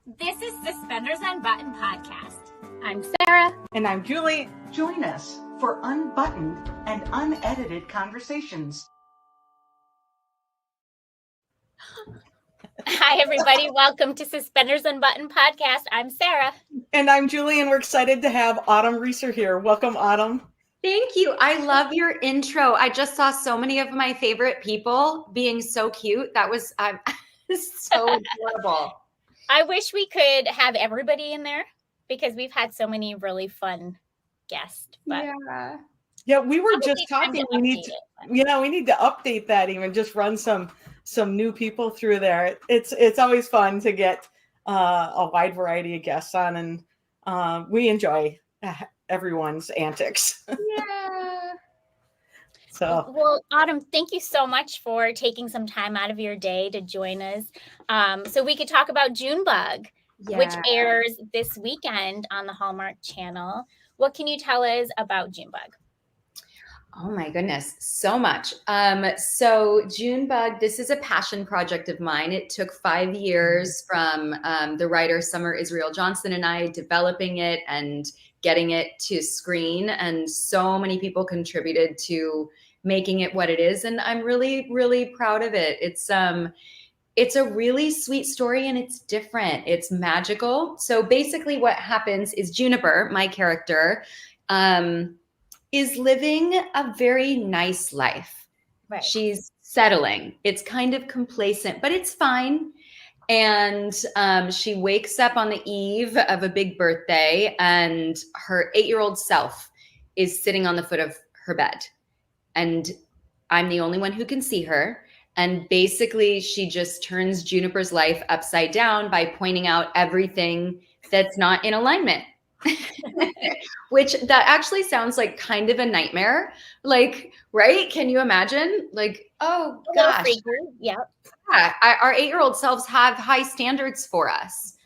This is Suspenders Unbuttoned podcast. I'm Sarah. And I'm Julie. Join us for unbuttoned and unedited conversations. Hi, everybody. Welcome to Suspenders Unbuttoned podcast. I'm Sarah. And I'm Julie, and we're excited to have Autumn Reeser here. Welcome, Autumn. Thank you. I love your intro. I just saw so many of my favorite people being so cute. That was so adorable. I wish we could have everybody in there because we've had so many really fun guests. But yeah, we were just talking. We need to update that. Even just run some new people through there. It's always fun to get a wide variety of guests on, and we enjoy everyone's antics. Yeah. So, well, Autumn, thank you so much for taking some time out of your day to join us, so we could talk about Junebug, which airs this weekend on the Hallmark Channel. What can you tell us about Junebug? Oh my goodness, so much. So Junebug, this is a passion project of mine. It took 5 years from the writer Summer Israel Johnson and I developing it and getting it to screen. And so many people contributed to making it what it is. And I'm really, really proud of it. It's a really sweet story and it's different. It's magical. So basically what happens is Juniper, my character, is living a very nice life. Right. She's settling. It's kind of complacent, but it's fine. And she wakes up on the eve of a big birthday and her 8-year-old self is sitting on the foot of her bed. And I'm the only one who can see her. And basically she just turns Juniper's life upside down by pointing out everything that's not in alignment. Which that actually sounds like kind of a nightmare. Like, right? Can you imagine? Like, oh gosh. Yeah. Our 8-year-old selves have high standards for us.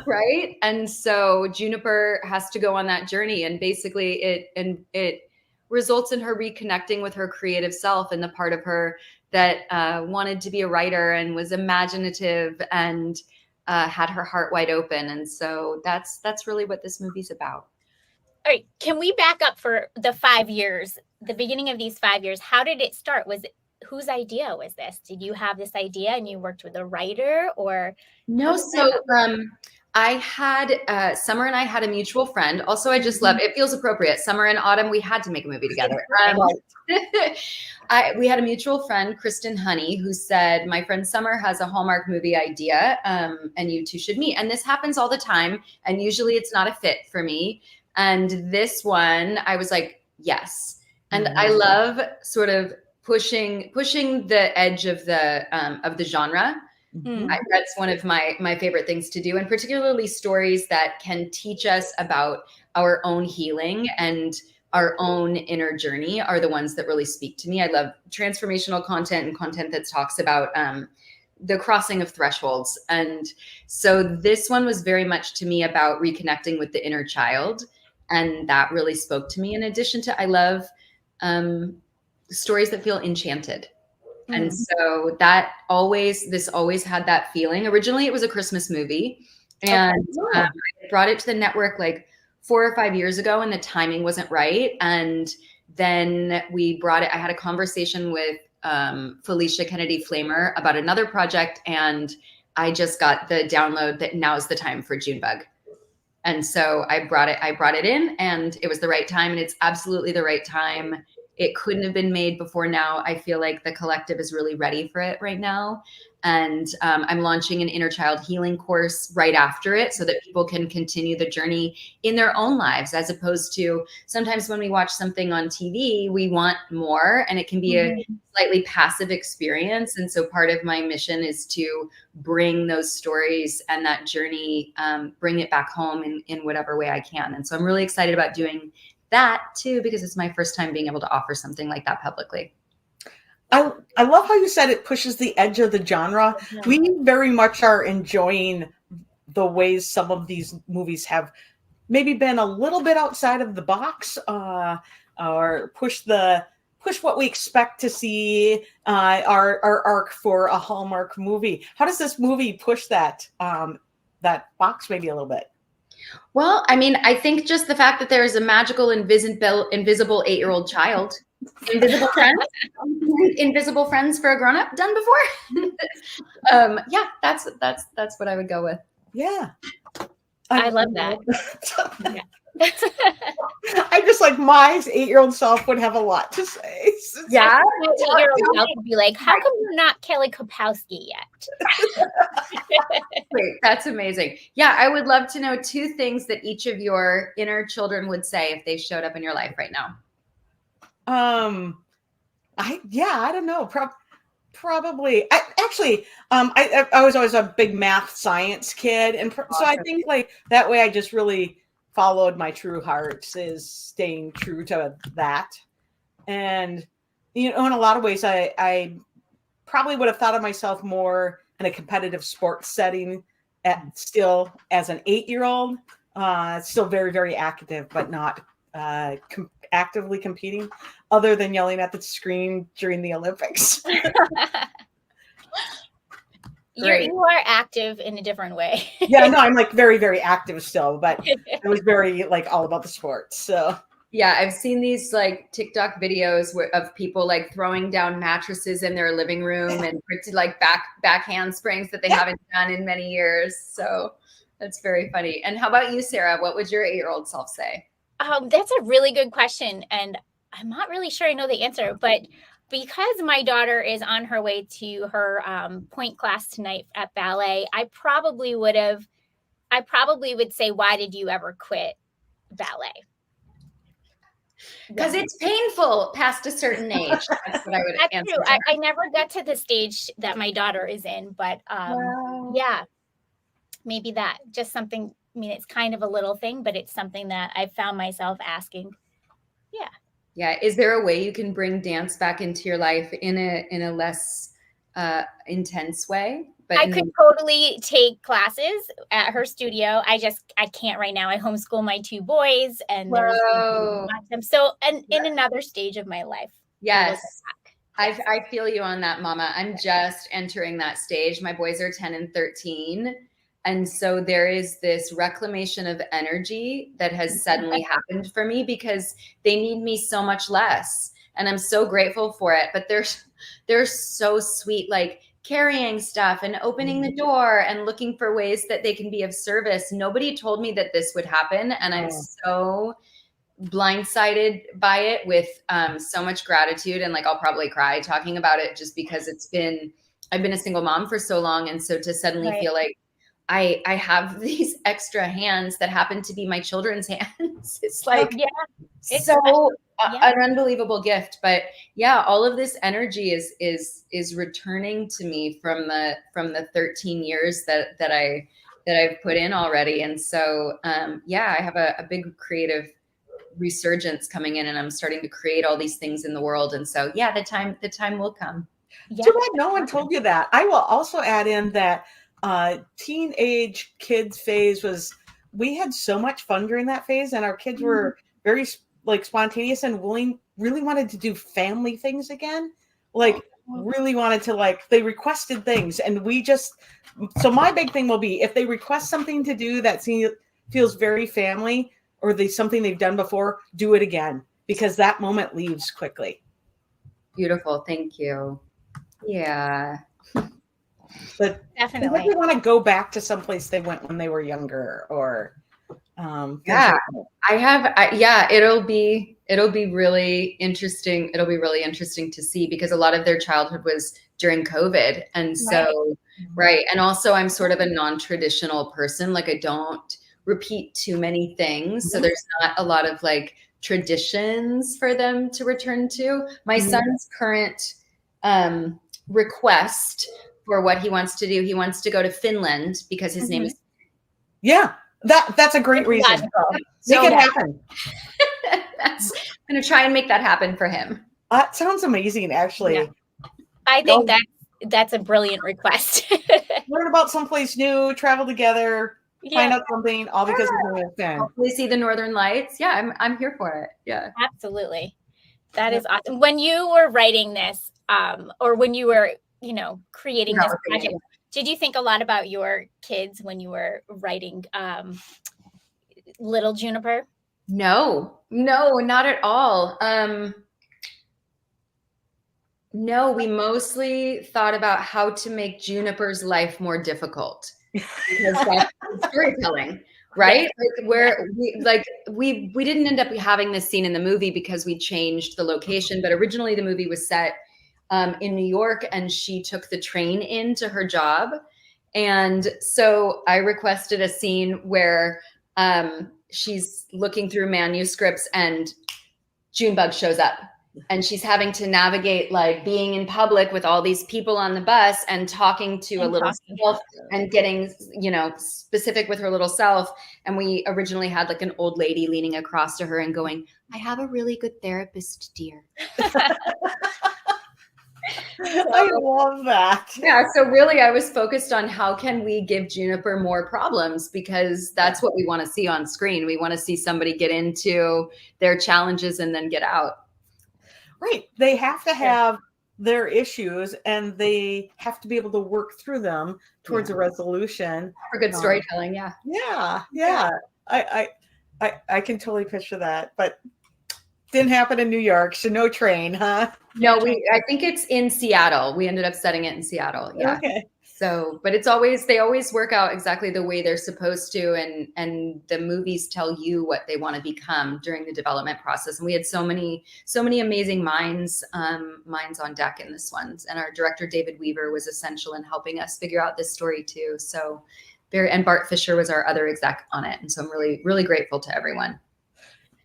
Right? And so Juniper has to go on that journey, and basically it results in her reconnecting with her creative self and the part of her that wanted to be a writer and was imaginative and had her heart wide open. And so that's really what this movie's about. All right. Can we back up for the 5 years, the beginning of these 5 years? How did it start? Whose idea was this? Did you have this idea and you worked with a writer, or? No. So I had Summer and I had a mutual friend. Also, I just love, it feels appropriate. Summer and Autumn, we had to make a movie together. We had a mutual friend, Kristen Honey, who said, my friend Summer has a Hallmark movie idea, and you two should meet. And this happens all the time. And usually it's not a fit for me. And this one, I was like, yes. And I love sort of pushing the edge of the genre. That's one of my favorite things to do, and particularly stories that can teach us about our own healing and our own inner journey are the ones that really speak to me. I love transformational content and content that talks about the crossing of thresholds. And so this one was very much to me about reconnecting with the inner child. And that really spoke to me. In addition to, I love stories that feel enchanted. And so this always had that feeling. Originally, it was a Christmas movie, and I brought it to the network like 4 or 5 years ago, and the timing wasn't right. And then we brought it. I had a conversation with Felicia Kennedy Flamer about another project, and I just got the download that now's the time for Junebug. And so I brought it in, and it was the right time, and it's absolutely the right time. It couldn't have been made before now. I feel like the collective is really ready for it right now. And I'm launching an inner child healing course right after it so that people can continue the journey in their own lives, as opposed to sometimes when we watch something on TV, we want more, and it can be a slightly passive experience. And so part of my mission is to bring those stories and that journey, bring it back home in whatever way I can. And so I'm really excited about doing that too, because it's my first time being able to offer something like that publicly. I love how you said it pushes the edge of the genre. Yeah. We very much are enjoying the ways some of these movies have maybe been a little bit outside of the box, or push what we expect to see, our arc for a Hallmark movie. How does this movie push that that box maybe a little bit. Well, I mean, I think just the fact that there is a magical, invisible 8-year-old child, invisible friends, invisible friends for a grown-up done before. Yeah, that's what I would go with. Yeah. I love that. Yeah. I just like my 8-year-old self would have a lot to say. Yeah. My 8-year-old self would be like, how come you're not Kelly Kapowski yet? Great. That's amazing. Yeah. I would love to know 2 things that each of your inner children would say if they showed up in your life right now. I don't know. Probably. I was always a big math science kid. And so I think like that way I just really followed my true heart, is staying true to that. And, in a lot of ways, I probably would have thought of myself more in a competitive sports setting still as an 8-year-old, still very, very active, but not actively competing other than yelling at the screen during the Olympics. You are active in a different way. Yeah, no, I'm like very, very active still, but I was very like all about the sports. So yeah, I've seen these like TikTok videos of people like throwing down mattresses in their living room and like back handsprings that they haven't done in many years. So that's very funny. And how about you, Sarah? What would your 8-year-old self say? That's a really good question. And I'm not really sure I know the answer, but because my daughter is on her way to her point class tonight at ballet, I probably would say, why did you ever quit ballet? Because it's painful past a certain age. That's what I would answer. True. I never got to the stage that my daughter is in, but yeah, maybe that just something. I mean, it's kind of a little thing, but it's something that I found myself asking. Yeah. Yeah. Is there a way you can bring dance back into your life in a less intense way? But I could totally take classes at her studio. I can't right now. I homeschool my 2 boys, and there's them. So, and in another stage of my life. Yes. I feel you on that, Mama. I'm just entering that stage. My boys are 10 and 13. And so there is this reclamation of energy that has suddenly happened for me because they need me so much less. And I'm so grateful for it. But they're so sweet, like carrying stuff and opening the door and looking for ways that they can be of service. Nobody told me that this would happen. And I'm so blindsided by it with so much gratitude. And like, I'll probably cry talking about it just because I've been a single mom for so long. And so to suddenly feel like I have these extra hands that happen to be my children's hands. It's like, it's an unbelievable gift. But yeah, all of this energy is returning to me from the 13 years that I've put in already. And so, I have a big creative resurgence coming in, and I'm starting to create all these things in the world. And so, yeah, the time will come. Yeah. Too bad no one told you that. I will also add in that teenage kids phase we had so much fun during that phase, and our kids were very like spontaneous and really wanted to do family things again. Like really wanted to, like, they requested things, and so my big thing will be, if they request something to do that feels very family, or something they've done before, do it again, because that moment leaves quickly. Beautiful. Thank you. Yeah. But definitely they want to go back to someplace they went when they were younger, or it'll be really interesting. It'll be really interesting to see, because a lot of their childhood was during COVID. And so, and also I'm sort of a non-traditional person. Like, I don't repeat too many things. So there's not a lot of like traditions for them to return to. My son's current request for what he wants to do, he wants to go to Finland because his name is. Yeah, that's a great reason. Make it happen. I'm going to try and make that happen for him. That sounds amazing, actually. Yeah. I think that's a brilliant request. Learn about someplace new, travel together, find out something, all because of the fan. Hopefully see the Northern Lights. Yeah, I'm here for it. Yeah, absolutely. That is awesome. When you were writing this, or when you were creating this project, Did you think a lot about your kids when you were writing Little Juniper? No, not at all. No, we mostly thought about how to make Juniper's life more difficult, because that's storytelling, right? We didn't end up having this scene in the movie because we changed the location, but originally the movie was set in New York, and she took the train into her job. And so I requested a scene where she's looking through manuscripts and Junebug shows up. And she's having to navigate like being in public with all these people on the bus and talking to a little self and getting, specific with her little self. And we originally had like an old lady leaning across to her and going, "I have a really good therapist, dear." I love that. Yeah. So really I was focused on how can we give Juniper more problems, because that's what we want to see on screen. We want to see somebody get into their challenges and then get out. Right. They have to have their issues, and they have to be able to work through them towards a resolution. For good storytelling. Yeah. Yeah. I can totally picture that, but didn't happen in New York. So no train, huh? No, I think it's in Seattle. We ended up setting it in Seattle. Yeah. Okay. So, but they always work out exactly the way they're supposed to. And the movies tell you what they want to become during the development process. And we had so many amazing minds on deck in this one. And our director, David Weaver, was essential in helping us figure out this story too. So and Bart Fisher was our other exec on it. And so I'm really, really grateful to everyone.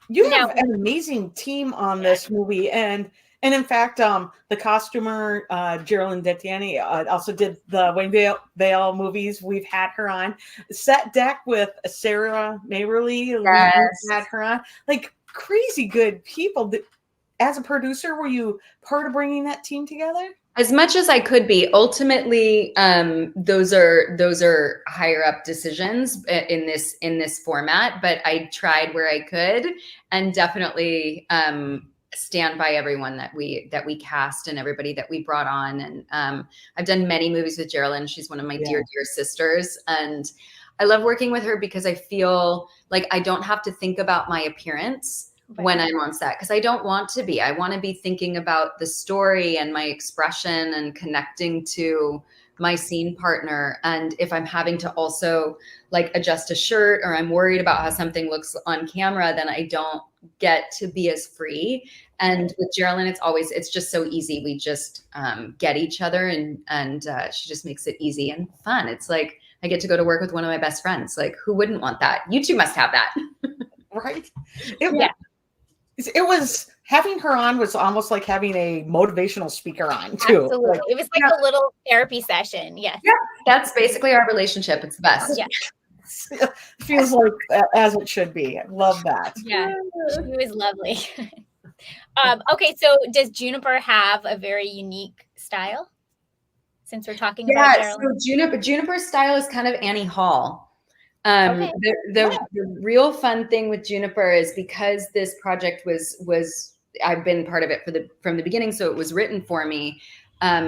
You have an amazing team on this movie. And in fact, the costumer, Geraldine Detiani, also did the Wayne Vale movies. We've had her on. Set Deck with Sarah Maverly. Yes. We've had her on. Like, crazy good people. As a producer, were you part of bringing that team together? As much as I could be. Ultimately, those are higher up decisions in this format, but I tried where I could, and definitely stand by everyone that we cast and everybody that we brought on. And I've done many movies with Geraldine. She's one of my dear sisters, and I love working with her because I feel like I don't have to think about my appearance when I'm on set, because I don't want to be. I want to be thinking about the story and my expression and connecting to my scene partner. And if I'm having to also like adjust a shirt, or I'm worried about how something looks on camera, then I don't get to be as free. And with Geraldine, it's just so easy. We just get each other, and she just makes it easy and fun. It's like I get to go to work with one of my best friends. Like, who wouldn't want that? You two must have that. Right. It was, having her on was almost like having a motivational speaker on too. Absolutely. Like, it was like a little therapy session. Yes. Yeah. That's basically our relationship. It's the best. Yeah. It feels like as it should be. I love that. Yeah. She was lovely. Okay. So does Juniper have a very unique style? Since we're talking about Geraldine? So Juniper's style is kind of Annie Hall. The real fun thing with Juniper is because this project was I've been part of it from the beginning, so it was written for me.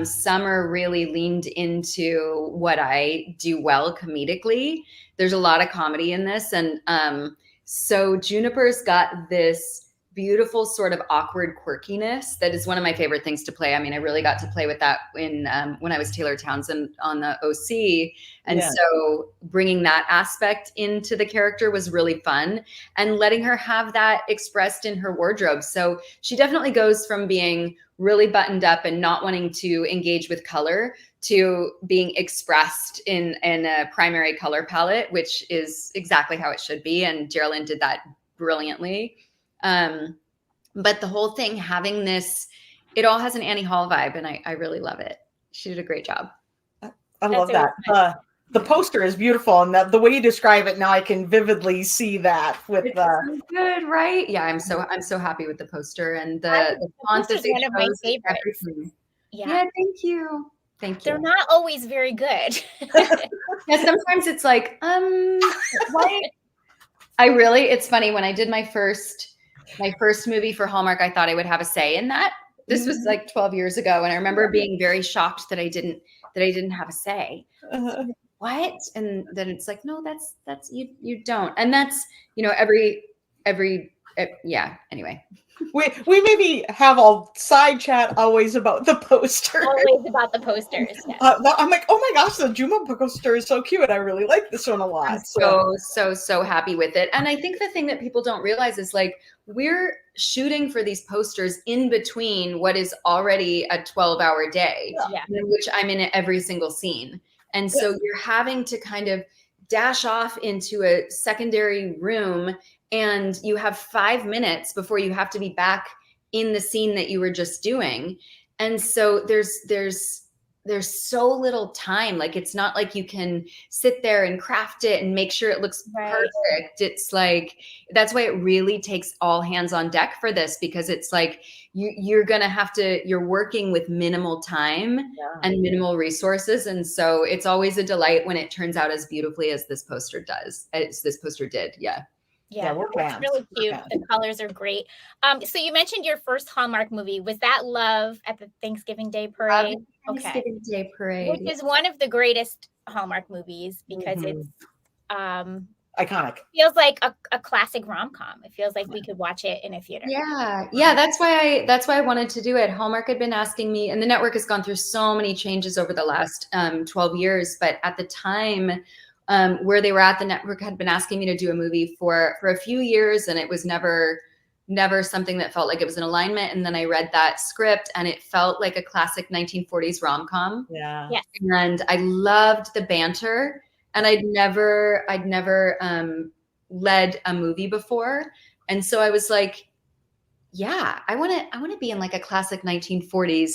Summer really leaned into what I do well comedically. There's a lot of comedy in this, and so Juniper's got this beautiful sort of awkward quirkiness that is one of my favorite things to play. I mean, I really got to play with that when I was Taylor Townsend on the OC. And so bringing that aspect into the character was really fun, and letting her have that expressed in her wardrobe. So she definitely goes from being really buttoned up and not wanting to engage with color to being expressed in a primary color palette, which is exactly how it should be. And Geraldine did that brilliantly. But the whole thing having this, it all has an Annie Hall vibe, and I really love it. She did a great job. I love that. The poster is beautiful, and the way you describe it now, I can vividly see that with so good, right? Yeah, I'm so happy with the poster and the font. This is one of my favorites. Yeah, thank you. They're not always very good. Yeah, sometimes it's like, what? It's funny, when I did my first movie for Hallmark, I thought I would have a say in that. This was like 12 years ago. And I remember being very shocked that I didn't that I didn't have a say. Uh-huh. What? And then it's like, no, that's you don't. And that's, you know, every yeah, anyway. We maybe have a side chat always about the poster. Always about the posters. Yes. I'm like, oh my gosh, the Junipers poster is so cute. I really like this one a lot. I'm so happy with it. And I think the thing that people don't realize is like we're shooting for these posters in between what is already a 12-hour day, in which I'm in every single scene. And so you're having to kind of dash off into a secondary room, and you have 5 minutes before you have to be back in the scene that you were just doing. And so there's so little time. Like, it's not like you can sit there and craft it and make sure it looks perfect. It's like, that's why it really takes all hands on deck for this, because it's like you're working with minimal time and minimal resources. And so it's always a delight when it turns out as beautifully as this poster did. Yeah, we're it's fans. really cute. The colors are great. So you mentioned your first Hallmark movie. Was that Love at the Thanksgiving Day Parade? Thanksgiving Day Parade. Which is one of the greatest Hallmark movies because it's iconic. Feels like a classic rom-com. It feels like we could watch it in a theater. Yeah. That's why I wanted to do it. Hallmark had been asking me, and the network has gone through so many changes over the last 12 years. But at the time, where they were at, the network had been asking me to do a movie for a few years, and it was never something that felt like it was in alignment. And then I read that script, and it felt like a classic 1940s rom-com. Yeah. And I loved the banter, and I'd never led a movie before. And so I was like, yeah, I want to be in like a classic 1940s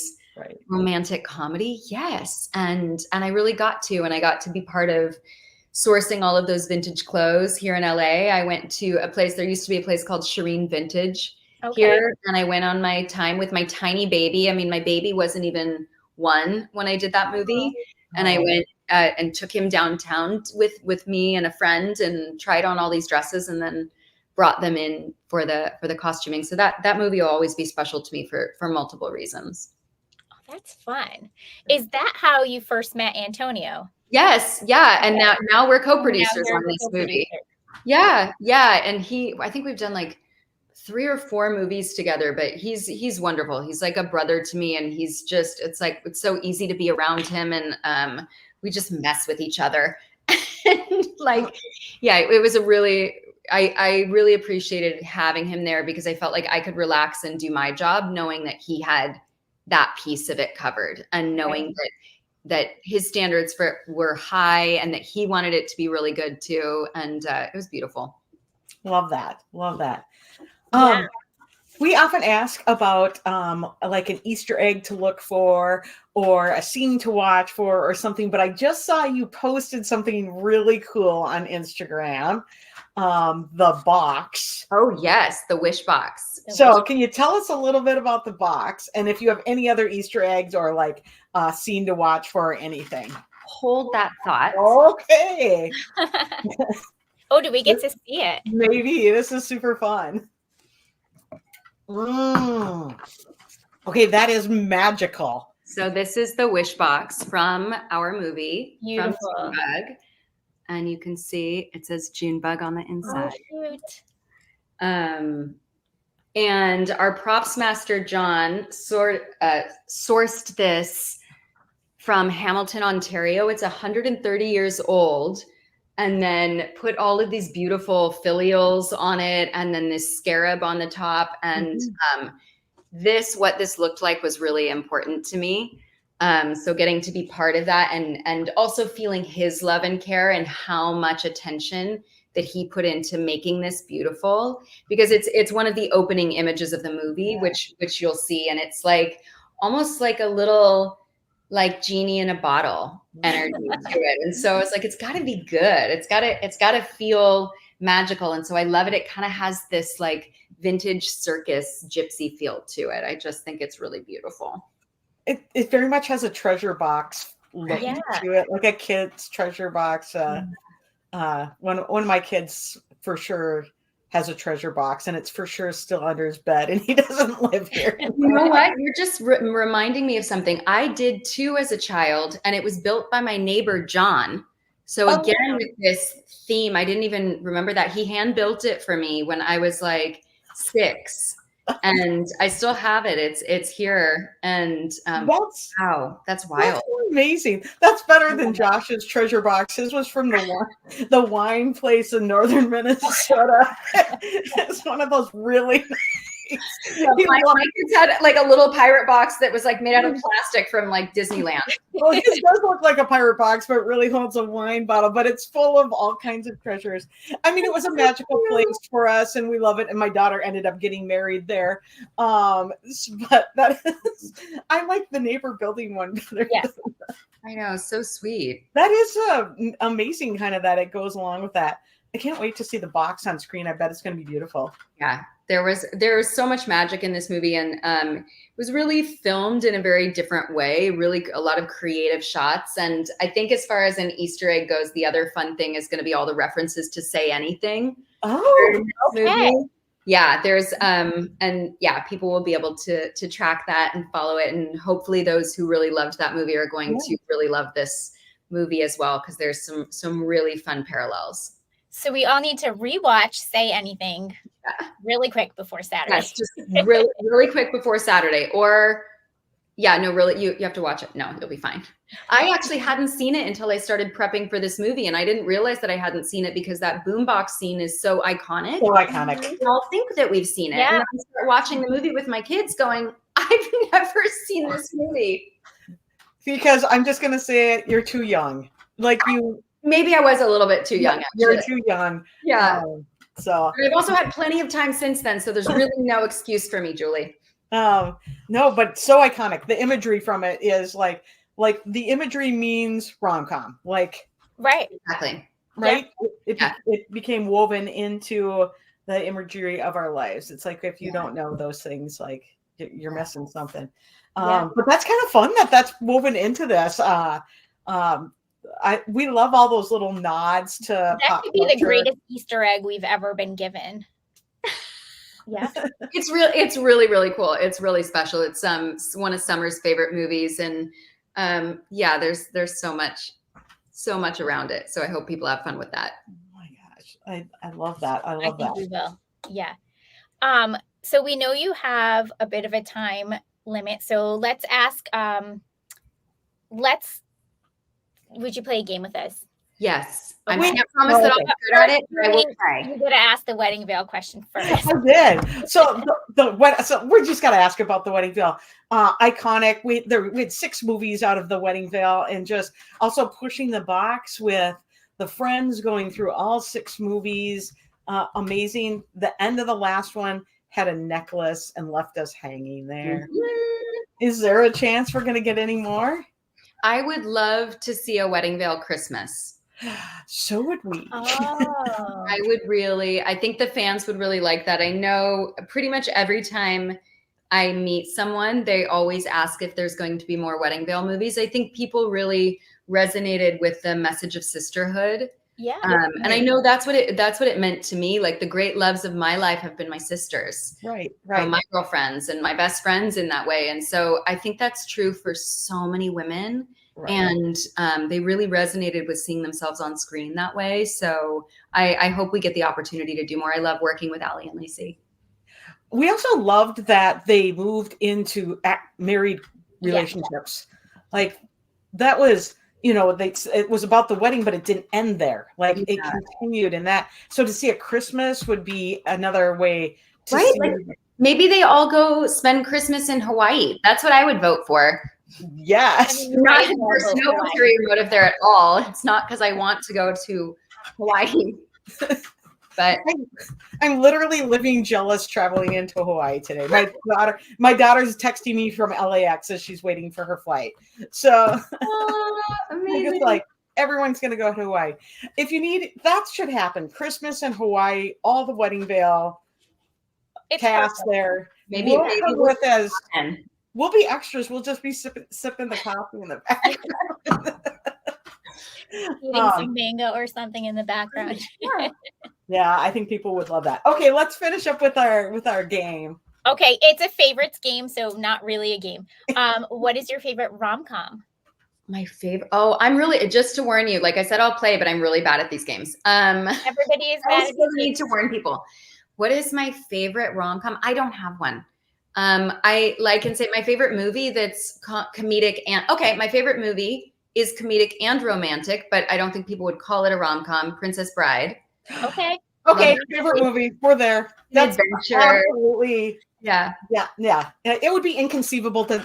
romantic comedy. Yes. And I really got to, and I got to be part of sourcing all of those vintage clothes here in LA. I went to a place, there used to be a place called Shireen Vintage here. And I went on my time with my tiny baby. I mean, my baby wasn't even 1 when I did that movie. And I went and took him downtown with me and a friend, and tried on all these dresses, and then brought them in for the costuming. So that movie will always be special to me for multiple reasons. Oh, that's fun. Is that how you first met Antonio? Yes. Yeah. And now we're co-producers on this movie. Yeah. And I think we've done like 3 or 4 movies together, but he's wonderful. He's like a brother to me, and it's so easy to be around him, and we just mess with each other. And it was I really appreciated having him there, because I felt like I could relax and do my job knowing that he had that piece of it covered, and knowing that his standards were high, and that he wanted it to be really good too. And it was beautiful. Love that. We often ask about like an Easter egg to look for, or a scene to watch for, or something, but I just saw you posted something really cool on Instagram. The box. Oh yes, the Wishbox. So can you tell us a little bit about the box, and if you have any other Easter eggs or like scene to watch for, or anything? Hold that thought. Okay. Oh, do we get to see it? Maybe. This is super fun. Okay, that is magical. So this is the Wishbox from our movie. Beautiful. From Junebug. And you can see it says Junebug on the inside. Oh, cute. And our props master, John, sourced this from Hamilton, Ontario. It's 130 years old. And then put all of these beautiful filials on it, and then this scarab on the top. And what this looked like was really important to me. So getting to be part of that, and also feeling his love and care, and how much attention that he put into making this beautiful, because it's one of the opening images of the movie, which you'll see. And it's like almost like a little like genie in a bottle energy to it. And so it's like, it's got to be good. It's got to feel magical. And so I love it. It kind of has this like vintage circus gypsy feel to it. I just think it's really beautiful. It very much has a treasure box look to it, like a kid's treasure box. One of my kids for sure has a treasure box, and it's for sure still under his bed, and he doesn't live here. You know what? You're just reminding me of something. I did too as a child, and it was built by my neighbor, John. So again, with this theme, I didn't even remember that. He hand built it for me when I was like 6. And I still have it. It's here. And wow, that's wild. That's amazing. That's better than Josh's treasure box. His was from the wine place in northern Minnesota. It's one of those really nice. My kids had like a little pirate box that was like made out of plastic from like Disneyland. Well, his does look like a pirate box, but it really holds a wine bottle. But it's full of all kinds of treasures. I mean, it was a magical place for us, and we love it. And my daughter ended up getting married there. But that is, I like the neighbor building one better. Yes. I know, so sweet. That is amazing, kind of that it goes along with that. I can't wait to see the box on screen. I bet it's going to be beautiful. Yeah. There was so much magic in this movie, and it was really filmed in a very different way, really a lot of creative shots. And I think as far as an Easter egg goes, the other fun thing is going to be all the references to Say Anything. Oh, okay. Yeah, there's and yeah, people will be able to track that and follow it. And hopefully those who really loved that movie are going to really love this movie as well, because there's some really fun parallels. So we all need to rewatch Say Anything really quick before Saturday. Yes, just really, really quick before Saturday. Or, yeah, no, really, you have to watch it. No, you'll be fine. I actually hadn't seen it until I started prepping for this movie, and I didn't realize that I hadn't seen it because that boombox scene is so iconic. So iconic. We all think that we've seen it. Yeah. And I start watching the movie with my kids going, I've never seen this movie. Because I'm just going to say it, you're too young. Like you... Maybe I was a little bit too young. Actually. You're too young. Yeah. So I've also had plenty of time since then, so there's really no excuse for me, Julie. No, but so iconic. The imagery from it is like the imagery means rom-com. Like right. Exactly. Right? Yeah. It became woven into the imagery of our lives. It's like if you don't know those things, like you're missing something. But that's kind of fun that that's woven into this. We love all those little nods to that could be the greatest Easter egg we've ever been given. Yeah, it's really really cool. It's really special. It's one of Summer's favorite movies, and yeah, there's so much around it. So I hope people have fun with that. Oh my gosh, I love that. I love that. We will. Yeah. So we know you have a bit of a time limit. So let's ask. Would you play a game with us? Yes. I can't promise that I'll be good at it, but I will try. You got to ask the wedding veil question first. I did. So so we're just got to ask about the wedding veil. Iconic. We had 6 movies out of the wedding veil, and just also pushing the box with the friends going through all 6 movies. Amazing. The end of the last one had a necklace and left us hanging there. Mm-hmm. Is there a chance we're going to get any more? I would love to see a wedding veil Christmas. So would we. Oh. I think the fans would really like that. I know pretty much every time I meet someone, they always ask if there's going to be more wedding veil movies. I think people really resonated with the message of sisterhood. Yeah. And I know that's what it meant to me. Like the great loves of my life have been my sisters. Right. My girlfriends and my best friends in that way. And so I think that's true for so many women. Right. And they really resonated with seeing themselves on screen that way. So I hope we get the opportunity to do more. I love working with Allie and Lacey. We also loved that they moved into married relationships. Yeah. Like that was... it was about the wedding, but it didn't end there. Like it continued in that. So to see a Christmas would be another way to see. Like, maybe they all go spend Christmas in Hawaii. That's what I would vote for. Yes. Not there's no ulterior motive there at all. It's not because I want to go to Hawaii. But I'm literally living jealous traveling into Hawaii today. My daughter's texting me from LAX as she's waiting for her flight. So amazing. Like everyone's going to go to Hawaii. If you need, that should happen. Christmas in Hawaii, all the wedding veil cast there. Maybe we'll be extras. We'll just be sipping the coffee in the background. Eating some mango or something in the background. Yeah, I think people would love that. Okay, let's finish up with our game. Okay, it's a favorites game, so not really a game. What is your favorite rom-com? My favorite. Oh, I'm really, just to warn you, like I said, I'll play, but I'm really bad at these games. Everybody is I bad also at these need games. to warn people. What is my favorite rom-com? I don't have one. I can say my favorite movie that's comedic and okay, my favorite movie is comedic and romantic, but I don't think people would call it a rom-com. Princess Bride. Okay. Okay, favorite movie. We're there. That's adventure. Absolutely. Yeah. Yeah. It would be inconceivable to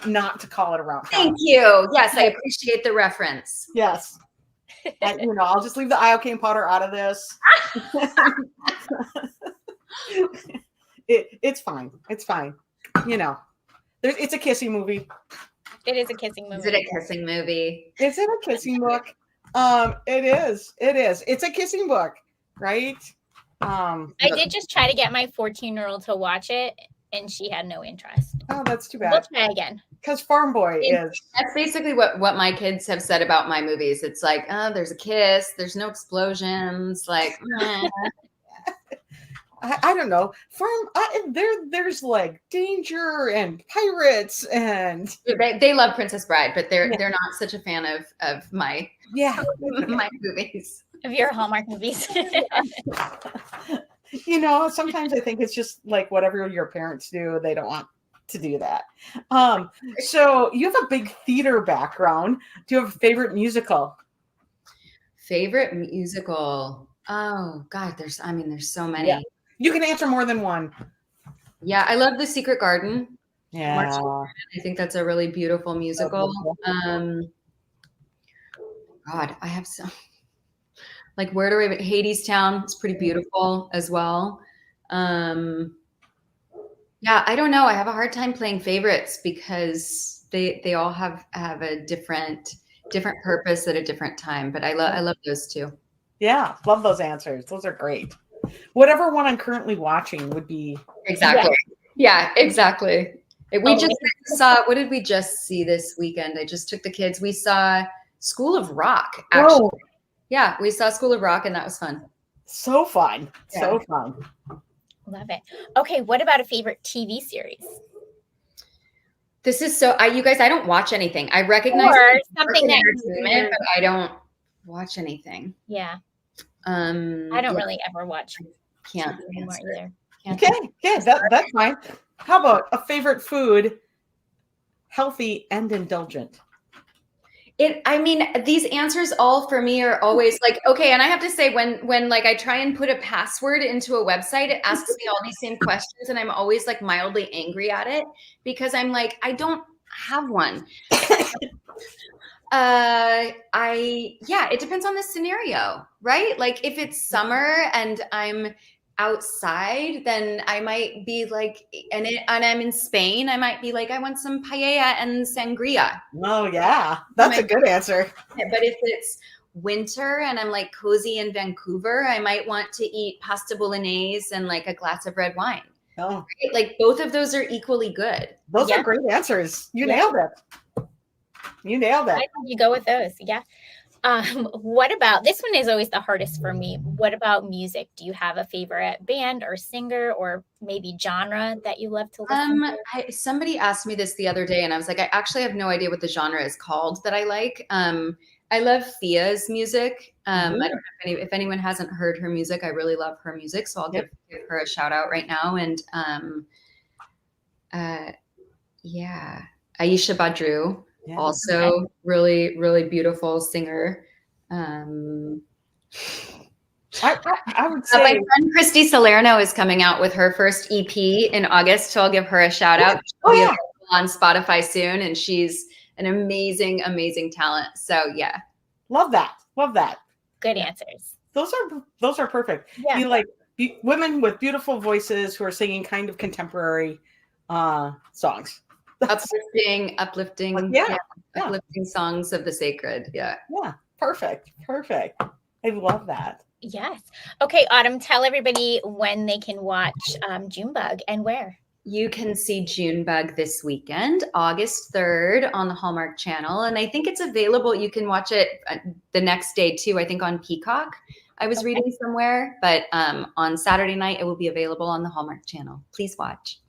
call it a rom-com. Thank you. Yes, I appreciate the reference. Yes. And, I'll just leave the iocane powder out of this. It's fine. It's fine. It's a kissing movie. It is a kissing movie. Is it a kissing movie? Is it a kissing book? It is. It's a kissing book, right? I did just try to get my 14-year-old to watch it, and she had no interest. Oh, that's too bad. We'll try again. Because Farm Boy is. That's basically what my kids have said about my movies. It's like, oh, there's a kiss, there's no explosions, like. I don't know. There's like danger and pirates and. They love Princess Bride, but they're not such a fan of my my movies. Of your Hallmark movies. Sometimes I think it's just like whatever your parents do, they don't want to do that. So you have a big theater background. Do you have a favorite musical? Favorite musical? Oh God, there's so many. Yeah. You can answer more than one. Yeah, I love The Secret Garden. Yeah. I think that's a really beautiful musical. God, I have some. Like, where do we? Hadestown is pretty beautiful as well. Yeah, I don't know. I have a hard time playing favorites because they all have a different purpose at a different time. But I love those two. Yeah, love those answers. Those are great. Whatever one I'm currently watching would be exactly. Yeah, exactly. We just saw. What did we just see this weekend? I just took the kids. We saw School of Rock. Actually. Oh. Yeah, we saw School of Rock, and that was fun. So fun. Yeah. So fun. Love it. Okay, what about a favorite TV series? This is so. You guys, I don't watch anything. I recognize something that entertainment, but I don't watch anything. Yeah. I don't really ever watch. Can't anymore either. Okay, that's fine. How about a favorite food? Healthy and indulgent. These answers all for me are always like, okay. And I have to say when like I try and put a password into a website, it asks me all these same questions. And I'm always like mildly angry at it because I'm like, I don't have one. It depends on the scenario, right? Like if it's summer and I'm outside, then I might be like, and I'm in Spain, I might be like, I want some paella and sangria. Oh yeah, that's a good answer. But if it's winter and I'm like cozy in Vancouver, I might want to eat pasta bolognese and like a glass of red wine. Oh, right? Like both of those are equally good. Those are great answers. You nailed it. I think you go with those. Yeah. What about, this one is always the hardest for me. What about music? Do you have a favorite band or singer or maybe genre that you love to listen to? Somebody asked me this the other day and I was like, I actually have no idea what the genre is called that I like. I love Thea's music. I don't know if anyone hasn't heard her music. I really love her music. So I'll give her a shout out right now. And Aisha Badru. Yeah, also really, really beautiful singer. I would say my friend Christy Salerno is coming out with her first EP in August, so I'll give her a shout out. She'll be on Spotify soon, and she's an amazing, amazing talent. So yeah, love that. Good answers. Those are perfect. Yeah. You like women with beautiful voices who are singing kind of contemporary songs. Uplifting uplifting songs of the sacred. Yeah, perfect. I love that. Yes. Okay, Autumn, tell everybody when they can watch Junebug and where. You can see Junebug this weekend, August 3rd on the Hallmark Channel, and I think it's available. You can watch it the next day too, I think on Peacock. I was reading somewhere, but on Saturday night, it will be available on the Hallmark Channel. Please watch.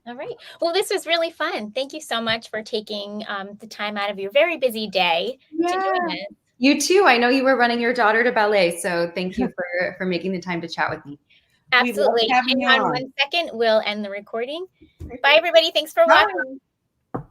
All right. Well, this was really fun. Thank you so much for taking the time out of your very busy day to join us. You too. I know you were running your daughter to ballet, so thank you for making the time to chat with me. Absolutely. Hang on 1 second. We'll end the recording. Bye, everybody. Thanks for watching.